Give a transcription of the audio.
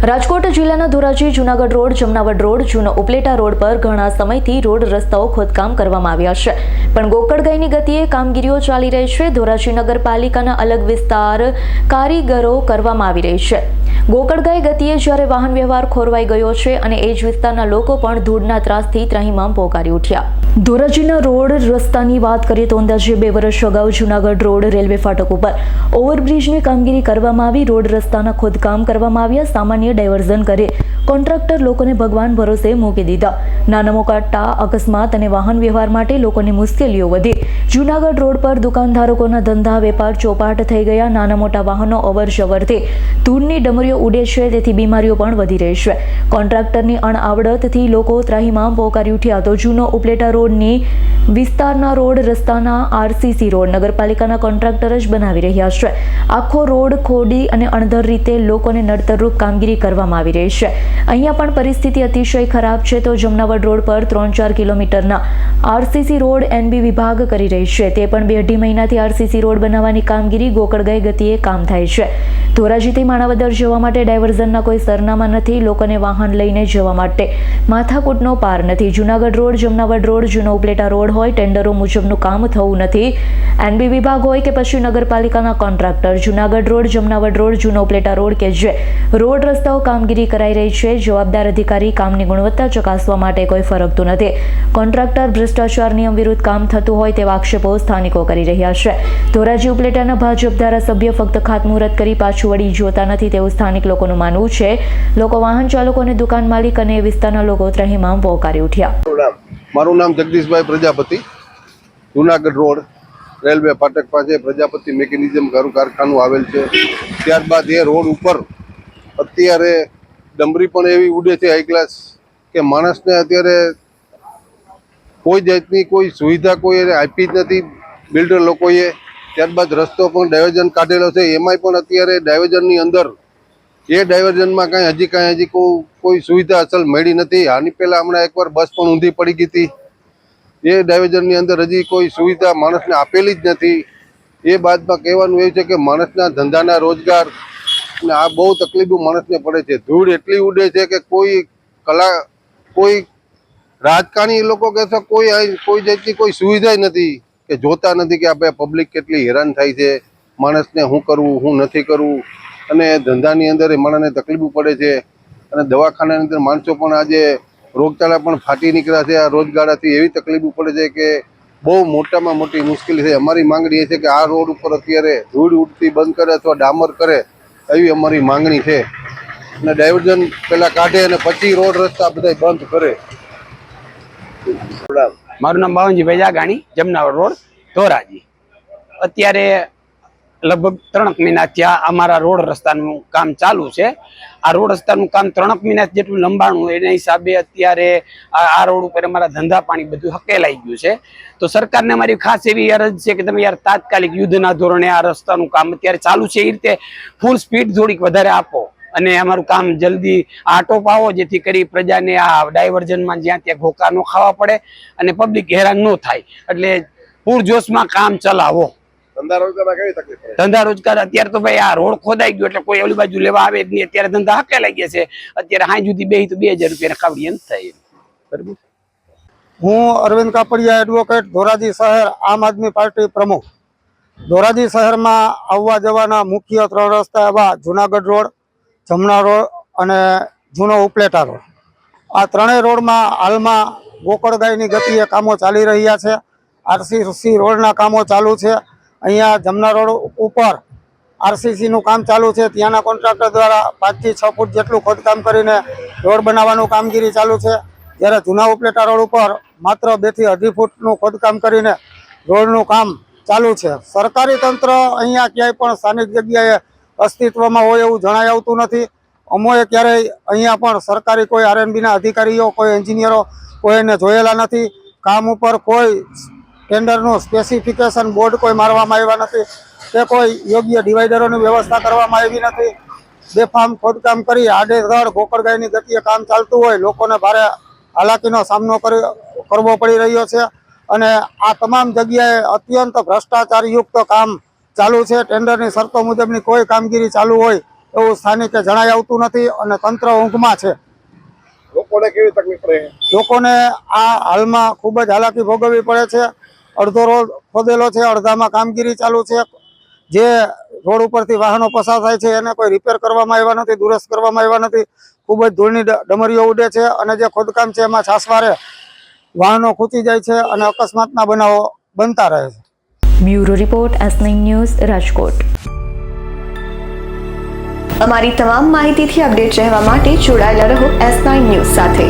રાજકોટ જિલ્લાના Dhoraji Junagadh road Jamnavad road જૂનો Upleta road પર ઘણા સમયથી રોડ રસ્તાઓ ખોદકામ કરવામાં આવ્યા છે, પણ ગોકળગાયની ગતિએ કામગીરીઓ ચાલી રહી છે। ધોરાજી નગરપાલિકાના અલગ વિસ્તાર કારીગરો કરવામાં આવી રહી છે। ગોકળગાય ગતિએ જ્યારે વાહન વ્યવહાર ખોરવાઈ ગયો છે અને એ જ વિસ્તારના લોકો પણ ધૂળના ત્રાસથી ત્રાહિમામ પોકારી ઉઠ્યા। ધોરાજીના રોડ રસ્તાની વાત કરીએ તો અંદાજે 2 વર્ષ અગાઉ જૂનાગઢ રોડ રેલવે ફાટક ઉપર ઓવરબ્રિજની કામગીરી કરવામાં આવી। રોડ રસ્તાના ખોદકામ કરવામાં આવ્યા। સામાન્ય ડાયવર્ઝન કરે કોન્ટ્રાક્ટર લોકોને ભગવાન ભરોસે મૂકી દીધા। નાના મોટા અકસ્માત અને વાહન વ્યવહાર માટે લોકોની મુશ્કેલીઓ વધી। જૂનાગઢ રોડ પર દુકાનધારકોના ધંધા વેપાર ચોપાટ થઈ ગયા। નાના મોટા વાહનો અવર જવરથી ધૂળની ડમરીઓ ઉડે છે, તેથી બીમારીઓ પણ વધી રહી છે। કોન્ટ્રાક્ટરની અણઆવડતથી લોકો ત્રાહિમામ પોકારી ઉઠ્યા। તો જૂનો ઉપલેટા રોડની વિસ્તારના રોડ રસ્તાના આરસીસી રોડ નગરપાલિકાના કોન્ટ્રાક્ટર જ બનાવી રહ્યા છે। આખો રોડ ખોદી અને અણધર રીતે લોકોને નડતરરૂપ કામગીરી કરવામાં આવી રહી છે। અહીંયા પણ પરિસ્થિતિ અતિશય ખરાબ છે। તો જમનાવડ રોડ પર 3-4 કિલોમીટરના આરસીસી રોડ એનબી વિભાગ કરી રહી છે, તે પણ 2-2.5 મહિનાથી આરસીસી રોડ બનાવવાની કામગીરી ગોકળગાય ગતિએ કામ થાય છે। ધોરાજીથી માણાવદર જવા માટે ડાયવર્ઝનના કોઈ સરનામા નથી। લોકોને વાહન લઈને જવા માટે માથાકૂટનો પાર નથી। જૂનાગઢ રોડ જમનાવડ રોડ જૂનો ઉપલેટા રોડ હોય, ટેન્ડરો મુજબનું કામ થવું નથી। એનબી વિભાગ હોય કે પછી નગરપાલિકાના contractor, Junagadh road Jamnavad road જૂનો ઉપલેટા રોડ કે જે રોડ રસ્તાઓ કામગીરી કરાઈ રહી છે, જવાબદાર અધિકારી કામની ગુણવત્તા ચકાસવા માટે કોઈ ફરકતું નથી। કોન્ટ્રાક્ટર ભ્રષ્ટાચાર નિયમ વિરુદ્ધ કામ થતું હોય તેવા આક્ષેપો સ્થાનિકો કરી રહ્યા છે। ધોરાજી ઉપલેટાના ભાજપ ધારાસભ્ય ફક્ત ખાતમુહૂર્ત કરી પાછું વળી જોતા નથી તેવું સ્થાનિક લોકોનું માનવું છે। લોકો વાહન ચાલકો અને દુકાન માલિક અને વિસ્તારના લોકો ત્રાહિમામ પોકારી ઉઠ્યા। મારું નામ જગદીશભાઈ પ્રજાપતિ, જૂનાગઢ રોડ રેલવે ફાટક પાસે પ્રજાપતિ મેકેનિઝમ કારખાનું આવેલ છે। ત્યારબાદ એ રોડ ઉપર અત્યારે ડમરી પણ એવી ઉડે છે હાઈ ક્લાસ કે માણસને અત્યારે કોઈ જાતની કોઈ સુવિધા કોઈ આપી જ નથી બિલ્ડર લોકોએ। ત્યારબાદ રસ્તો પણ ડાયવર્ઝન કાઢેલો છે, એમાંય પણ અત્યારે ડાયવર્ઝનની અંદર એ ડાયવર્ઝનમાં હજી કોઈ સુવિધા અસલ મળી નથી। આની પહેલાં હમણાં એકવાર બસ પણ ઊંધી પડી ગઈ હતી। એ ડાયવર્ઝનની અંદર હજી કોઈ સુવિધા માણસને આપેલી જ નથી। એ બાદમાં કહેવાનું એ છે કે માણસના ધંધાના રોજગાર ને આ બહુ તકલીફો માણસને પડે છે। ધૂળ એટલી ઉડે છે કે કોઈ રાજકારણી લોકો કહેશે કોઈ જાતની કોઈ સુવિધા નથી કે જોતા નથી કે આપણે પબ્લિક કેટલી હેરાન થાય છે, માણસને શું કરવું શું નથી કરવું। અને ધંધાની અંદર માણસને તકલીફો પડે છે અને દવાખાનાની અંદર માણસો પણ આજે રોગચાળા પણ ફાટી નીકળ્યા છે આ રોજગારાથી। એવી તકલીફો પડે છે કે બહુ મોટામાં મોટી મુશ્કેલી છે। અમારી માંગણી એ છે કે આ રોડ ઉપર અત્યારે ધૂળ ઉડતી બંધ કરે અથવા ડામર કરે એવી અમારી માંગણી છે અને ડાયવર્ઝન પહેલાં કાઢે અને પછી રોડ રસ્તા બધા બંધ કરે। મારું નામ બાવનજીભાઈ જાગાણી, જમનાવડ રોડ ધોરાજી। અત્યારે લગભગ 3 મહિના થયા અમારા રોડ રસ્તાનું કામ ચાલુ છે। આ રોડ રસ્તાનું કામ 3 મહિના જેટલું લંબાણું એના હિસાબે અત્યારે આ રોડ ઉપર અમારા ધંધા પાણી બધું હકેલાઈ ગયું છે। તો સરકારને અમારી ખાસ એવી અરજ છે કે તમે યાર તાત્કાલિક યુદ્ધના ધોરણે આ રસ્તાનું કામ અત્યારે ચાલુ છે એ રીતે ફૂલ સ્પીડ થોડીક વધારે આપો અને અમારું કામ જલ્દી આટો પાવો, જેથી કરી પ્રજાને આ ડાયવર્ઝનમાં જ્યાં ત્યાં ઘોકા ન ખાવા પડે અને પબ્લિક હેરાન ન થાય, એટલે પૂરજોશમાં કામ ચલાવો। ધંધા રોજગાર અત્યારે તો ભાઈ આ રોડ ખોદાઈ ગયો એટલે કોઈ ઓલી બાજુ લેવા આવે જ નહીં। અત્યારે ધંધા હકેલાઈ ગયા છે। અત્યારે હાઈ સુધી બેહી તો 2000 રૂપિયા કાવડી એમ થાય। બરાબર। હું અરવિંદ કાપડિયા, એડવોકેટ, ધોરાજી શહેર આમ આદમી પાર્ટી પ્રમુખ। ધોરાજી શહેરમાં આવવા જવાના મુખ્ય 3 રસ્તા એવા જૂનાગઢ રોડ, જમના રોડ અને જૂનો ઉપલેટા રોડ। આ 3 રોડમાં હાલમાં ગોકળગાયની ગતિએ કામો ચાલી રહ્યા છે। આરસીસી રોડના કામો ચાલુ છે। અહીંયા જમના રોડ ઉપર આરસીસીનું કામ ચાલુ છે, ત્યાંના કોન્ટ્રાક્ટર દ્વારા 5 થી 6 ફૂટ જેટલું ખોદકામ કરીને રોડ બનાવવાનું કામગીરી ચાલુ છે। જ્યારે જૂના ઉપલેટા રોડ ઉપર માત્ર 2 થી 2.5 ફૂટનું ખોદકામ કરીને રોડનું કામ ચાલુ છે। સરકારી તંત્ર અહીંયા ક્યાંય પણ સ્થાનિક જગ્યાએ અસ્તિત્વમાં હોય એવું જણાઈ આવતું નથી। અમોએ ક્યારેય અહીંયા પણ સરકારી કોઈ આરએનબીના અધિકારીઓ, કોઈ એન્જિનિયરો કોઈને જોયેલા નથી। કામ ઉપર કોઈ ટેન્ડરનું સ્પેસિફિકેશન બોર્ડ કોઈ મારવામાં આવ્યા નથી કે કોઈ યોગ્ય ડિવાઈડરોની વ્યવસ્થા કરવામાં આવી નથી। બેફામ ખોદકામ કરી આડેધડ ગોકળગાયની ગતિએ કામ ચાલતું હોય, લોકોને ભારે હાલાકીનો સામનો કરવો પડી રહ્યો છે અને આ તમામ જગ્યાએ અત્યંત ભ્રષ્ટાચારયુક્ત કામ ચાલુ છે। ટેન્ડરની શરતો મુજબની કોઈ કામગીરી ચાલુ હોય એવું સ્થાનિકે જણાઈ આવતું નથી અને તંત્ર ઊંઘમાં છે. લોકોને કેવી તકલીફ પડે? લોકોને આ હાલમાં ખૂબ જ હાલાકી ભોગવવી પડે છે. અડધો રોડ ખોદેલો છે, અડધામાં કામગીરી ચાલુ છે. જે રોડ ઉપરથી વાહનો પસાર થાય છે એને કોઈ રિપેર કરવામાં આવ્યા નથી, દુરસ્ત કરવામાં આવ્યા નથી. ખૂબ જ ધૂળની ડમરીઓ ઉડે છે અને જે ખોદકામ છે એમાં છાસવારે વાહનો ખૂંચી જાય છે અને અકસ્માતના બનાવો બનતા રહે છે. Bureau report S9 news Rajkot. અમારી તમામ માહિતીથી અપડેટ રહેવા માટે જોડાયેલા રહો S9 ન્યૂઝ સાથે.